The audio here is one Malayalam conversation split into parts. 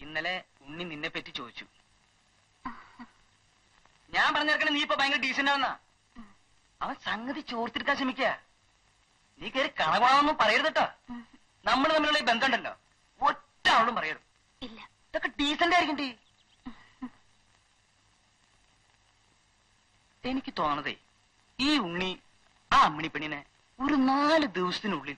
ഇന്നലെ ഉണ്ണി നിന്നെ പറ്റി ചോദിച്ചു. ഞാൻ പറഞ്ഞിരിക്കണേ നീ ഇപ്പൊ ഭയങ്കര ഡീസന്റ് ആവുന്ന. അവൻ സംഗതി ചോർത്തിരിക്കാൻ ശ്രമിക്ക. നീ കയറി കണകൊള്ളാമെന്നും പറയരുതട്ടോ. നമ്മൾ തമ്മിലുള്ള ഈ ബന്ധമുണ്ടല്ലോ, ഒറ്റ ആളും പറയരുത്. ഇതൊക്കെ ഡീസന്റ് ആയിരിക്കണ്ടേ. എനിക്ക് തോന്നതേ ഈ ഉണ്ണി ആ അമ്മിണി പെണ്ണിനെ ഒരു 4 ദിവസത്തിനുള്ളിൽ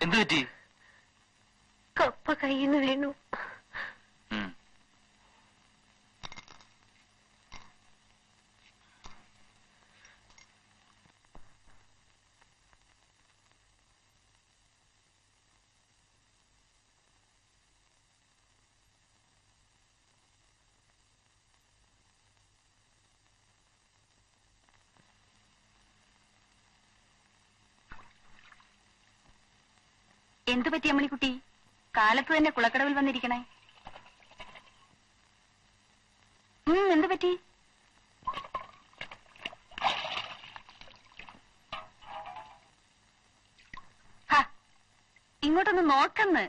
എന്ത് പറ്റി? കപ്പ കയ്യിന്ന് വീണു. എന്തു പറ്റി അമ്മണിക്കുട്ടി? കാലത്ത് തന്നെ കുളക്കടവിൽ വന്നിരിക്കണേ. എന്തു പറ്റി? ഇങ്ങോട്ടൊന്ന് നോക്കന്ന്.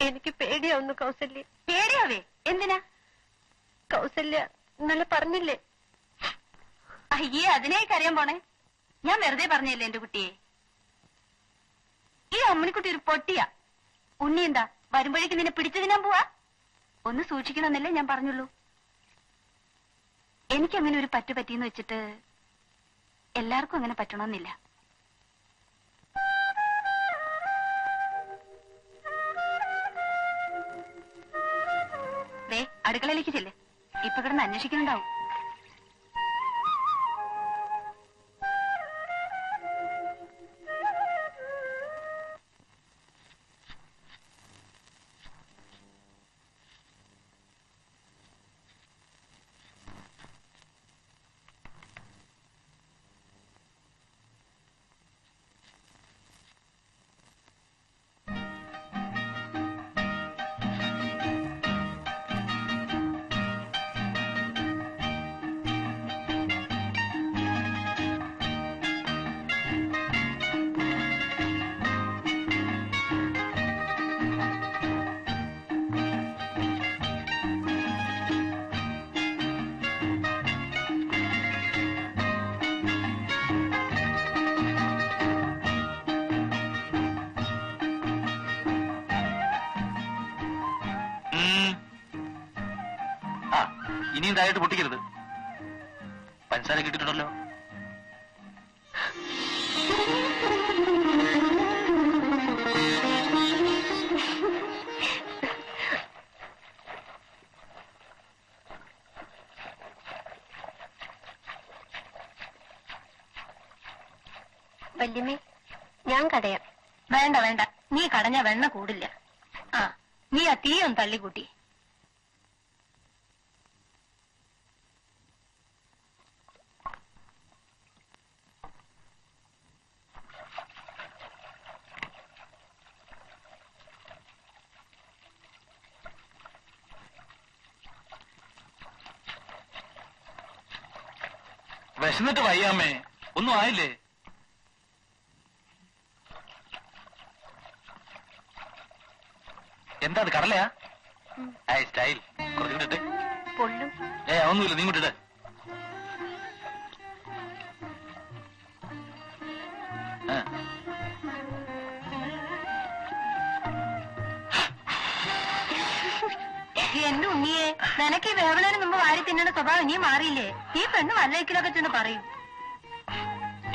എനിക്ക് പേടിയാവുന്നു കൗസല്യ. പേടിയാവേ? എന്തിനാ? കൗസല്യ ഇന്നലെ പറഞ്ഞില്ലേ? അയ്യേ, അതിനേക്ക് അറിയാൻ പോണേ. ഞാൻ വെറുതെ പറഞ്ഞല്ലേ എന്റെ കുട്ടിയെ. ഈ അമ്മണിക്കുട്ടി ഒരു പൊട്ടിയാ. ഉണ്ണി എന്താ വരുമ്പോഴേക്ക് നിന്നെ പിടിച്ചു തിന്നാൻ പോവാ? ഒന്ന് സൂക്ഷിക്കണമെന്നല്ലേ ഞാൻ പറഞ്ഞുള്ളൂ. എനിക്കങ്ങനെ ഒരു പറ്റിയെന്ന് വെച്ചിട്ട് എല്ലാവർക്കും അങ്ങനെ പറ്റണമെന്നില്ല. ദേ അടുക്കളയിലേക്ക് ചെല്ല്. ഇപ്പൊ കിടന്ന് അന്വേഷിക്കുന്നുണ്ടാവും. ഇനിയും താഴോട്ട് പൊട്ടിക്കരുത്. പഞ്ചസാര കിട്ടിയിട്ടുണ്ടല്ലോ. വല്യമ്മേ, ഞാൻ കടയാം. വേണ്ട വേണ്ട, നീ കടഞ്ഞ വെണ്ണ കൂടില്ല. നീ ആ തീയൊന്ന് തള്ളിക്കൂട്ടി. വിശന്നിട്ട് വയ്യാമ്മേ, ഒന്നും ആയില്ലേ? എന്താ അത് കടലയാ? സ്റ്റൈൽ കുറച്ചിട്ട്. പൊള്ളും. ഒന്നുമില്ല, നീ ഇങ്ങോട്ടിട്ട്. എന്റെ ഉണ്ണിയെ, നിനക്ക് ഈ വേവണന് മുമ്പ് വാരി തിന്നണ സ്വഭാവം ഇനിയും മാറിയില്ലേ? ഈ പെണ്ണ് വല്ലയ്ക്കിലൊക്കെ ചെന്ന് പറയും.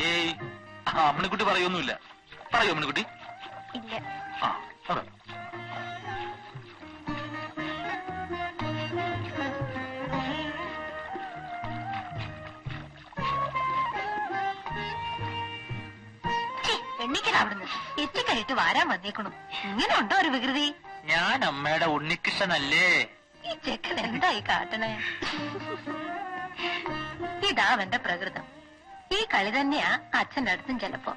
ഏയ്, അമ്മണിക്കുട്ടി പറയൊന്നുമില്ല. പറയൂ അമ്മണിക്കുട്ടി. ഇല്ല. ആ, അതെ. എണ്ണിക്കലാവിടുന്ന് എത്തിക്കഴിട്ട് വാരാൻ വന്നേക്കണു. ഇങ്ങനെ ഉണ്ടോ ഒരു വികൃതി? ഞാൻ അമ്മയുടെ ഉണ്ണികൃഷ്ണനല്ലേ? ഈ ചെക്കൻ എന്തായി കാട്ടണേ? ഇതാ അവന്റെ പ്രകൃതം. ഈ കളി തന്നെയാ അച്ഛന്റെ അടുത്തും ചെലപ്പോ.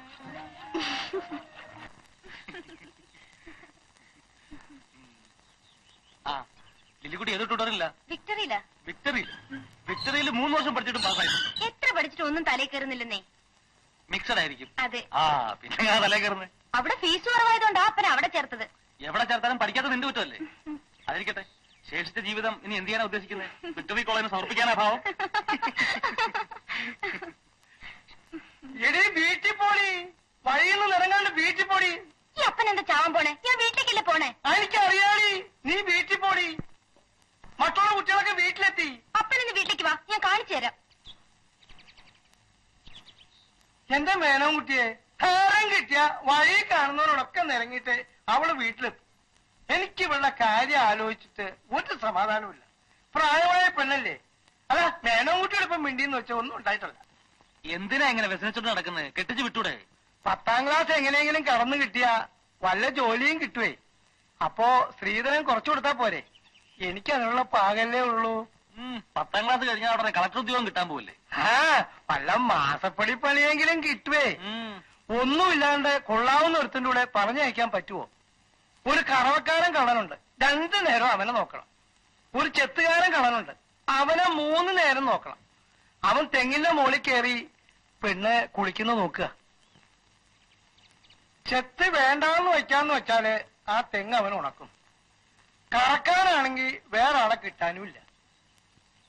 ആ, ലില്ലിക്കുട്ടി ഏതോ ട്യൂട്ടറില്ല? വിക്ടറിയില്ല. വിക്ടറിയിൽ 3 വർഷം പഠിച്ചിട്ടും പാസ്സായി. എത്ര പഠിച്ചിട്ട് ഒന്നും തലേ കയറുന്നില്ലെന്നേ. മിക്സഡ് ആയിരിക്കും. അതെ. ആ, പിന്നെ ഞാൻ തലേ കയറുന്നത്. അവിടെ ഫീസ് കുറവായതുകൊണ്ട് അപ്പന അവിടെ ചേർത്തത്. എവിടെ ചേർത്താലും പഠിക്കാത്ത നിന്റെ കുറ്റമല്ലേ? അതിരിക്കട്ടെ, ശേഷിച്ച ജീവിതം ഇനി എന്ത് ചെയ്യാനാ ഉദ്ദേശിക്കുന്നത്? വിക്ടറി കോളേജിന് സമർപ്പിക്കാനാ ഭാവം? വീട്ടിൽ പോടി, വഴിയിൽ നിന്ന് ഇറങ്ങാണ്ട് വീട്ടിൽ പോടി. ഈ അപ്പൻ എന്താ ചാവാൻ പോണേ? ഞാൻ വീട്ടിലേക്കല്ലേ പോണേ? എനിക്കറിയാടി, നീ വീട്ടിൽ പോടി. മറ്റുള്ള കുട്ടികളൊക്കെ വീട്ടിലെത്തി. അപ്പനെന്ന് വീട്ടിലേക്ക് വാ, ഞാൻ കാണിച്ചു തരാം. എന്റെ മേനവും കുട്ടിയെ ഹാരം കിട്ടിയ വഴി കാണുന്നവരോടൊക്കെ നിരങ്ങിയിട്ട് അവള് വീട്ടിലെത്തും. എനിക്ക് ഇവളുടെ കാര്യം ആലോചിച്ചിട്ട് ഒരു സമാധാനമില്ല. പ്രായമായ പെണ്ണല്ലേ? അല്ല, മേനവും കുട്ടിയുടെ ഇപ്പം മിണ്ടിന്ന് വെച്ചാൽ ഒന്നും ഉണ്ടായിട്ടല്ല. എന്തിനാ ഇങ്ങനെ വ്യസനിച്ചോണ്ട് നടക്കുന്നത്? കെട്ടിച്ച് വിട്ടൂടെ? 10ാം ക്ലാസ് എങ്ങനെയെങ്കിലും കടന്നു കിട്ടിയ വല്ല ജോലിയും കിട്ടുവേ. അപ്പോ സ്ത്രീധനം കുറച്ചു കൊടുത്താ പോരെ? എനിക്ക് അതിനുള്ള പാകല്ലേ ഉള്ളൂ. 10ാം ക്ലാസ് കഴിഞ്ഞാൽ അവിടെ കളക്ടർ ഉദ്യോഗം കിട്ടാൻ പോവില്ലേ? വല്ല മാസപ്പടി പണിയെങ്കിലും കിട്ടുവേ. ഒന്നുമില്ലാണ്ട് കൊള്ളാവുന്ന ഒരുത്തിന്റെ കൂടെ പറഞ്ഞയക്കാൻ പറ്റുമോ? ഒരു കറവക്കാരൻ കള്ളനുണ്ട്, 2 നേരം അവനെ നോക്കണം. ഒരു ചെത്തുകാരൻ കള്ളനുണ്ട്, അവനെ 3 നേരം നോക്കണം. അവൻ തെങ്ങിന്റെ മുകളിൽ കയറി പെണ്ണ് കുളിക്കുന്ന നോക്കുക. ചെത്ത് വേണ്ടാന്ന് വെക്കാന്ന് വെച്ചാല് ആ തെങ്ങ് അവൻ ഉണക്കും. കറക്കാനാണെങ്കിൽ വേറെ ആളെ കിട്ടാനുമില്ല.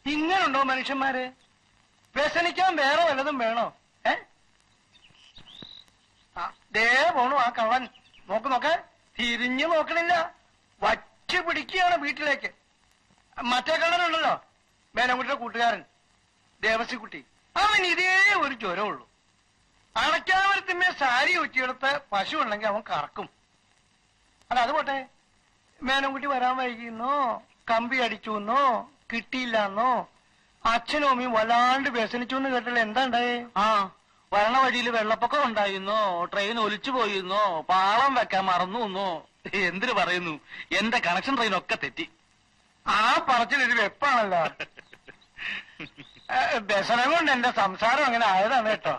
ഇങ്ങനുണ്ടോ മനുഷ്യന്മാര്? വ്യസനിക്കാൻ വേറെ വല്ലതും വേണോ? ദേ പോണു ആ കള്ളൻ. നോക്ക്, തിരിഞ്ഞു നോക്കണില്ല, വച്ച് പിടിക്കുകയാണ് വീട്ടിലേക്ക്. മറ്റേ കള്ളനുണ്ടല്ലോ, മേനംകുട്ടിയുടെ കൂട്ടുകാരൻ ദേവസിക്കുട്ടി, അവൻ ഇതേ ഒരു ജ്വരമുള്ളൂ. അടയ്ക്കാമരത്തിന്മേ സാരി ഒറ്റിയെടുത്ത് പശു ഉണ്ടെങ്കിൽ അവൻ കറക്കും. അല്ല, അത് പോട്ടെ, മേനംകുട്ടി വരാൻ വൈകിയെന്നോ, കമ്പി അടിച്ചുവെന്നോ, കിട്ടിയില്ലെന്നോ, അച്ഛനും അമ്മയും വല്ലാണ്ട് വ്യസനിച്ചു എന്ന് കേട്ടല്ലോ. എന്താ ഉണ്ടായേ? വരണ വഴിയിൽ വെള്ളപ്പൊക്കം ഉണ്ടായിരുന്നോ, ട്രെയിൻ ഒലിച്ചു പോയിരുന്നോ, പാളം വെക്കാൻ മറന്നു, എന്തിനു പറയുന്നു? എന്റെ കണക്ഷൻ ട്രെയിനൊക്കെ തെറ്റി. ആ പറച്ചിലൊരു വെപ്പാണല്ലോ. വ്യസനം കൊണ്ട് എന്റെ സംസാരം അങ്ങനെ ആയതാണ് കേട്ടോ.